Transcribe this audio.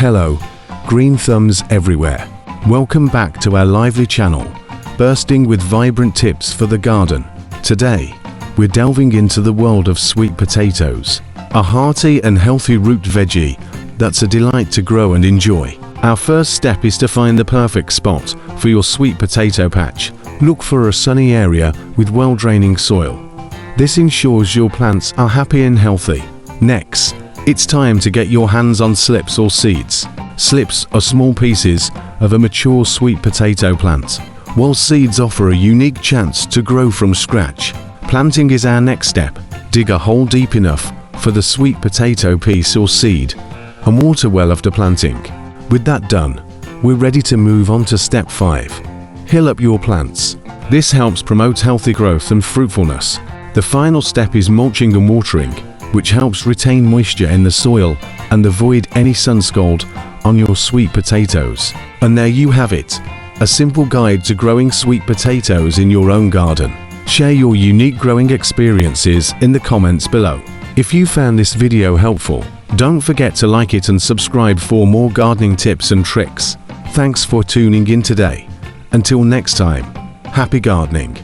Hello, green thumbs everywhere. Welcome back to our lively channel, bursting with vibrant tips for the garden. Today, we're delving into the world of sweet potatoes, a hearty and healthy root veggie that's a delight to grow and enjoy. Our first step is to find the perfect spot for your sweet potato patch. Look for a sunny area with well-draining soil. This ensures your plants are happy and healthy. Next, it's time to get your hands on slips or seeds. Slips are small pieces of a mature sweet potato plant, while seeds offer a unique chance to grow from scratch. Planting is our next step. Dig a hole deep enough for the sweet potato piece or seed and water well after planting. With that done, we're ready to move on to step 5. Hill up your plants. This helps promote healthy growth and fruitfulness. The final step is mulching and watering, which helps retain moisture in the soil and avoid any sun scald on your sweet potatoes. And there you have it, a simple guide to growing sweet potatoes in your own garden. Share your unique growing experiences in the comments below. If you found this video helpful, don't forget to like it and subscribe for more gardening tips and tricks. Thanks for tuning in today. Until next time, happy gardening.